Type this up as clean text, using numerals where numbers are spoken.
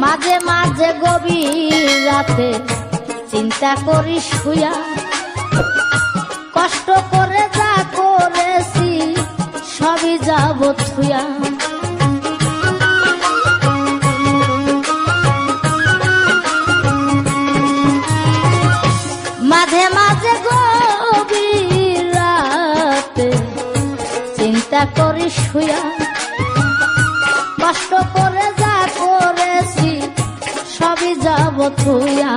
মাঝে মাঝে গভীর রাতে চিন্তা করি শুয়া, কষ্ট করে যা করেছি সবই যাব থুয়া। মাঝে মাঝে গভীর রাতে চিন্তা করি শুয়া, কষ্ট করে যা করেছি সবই যাব থুয়া।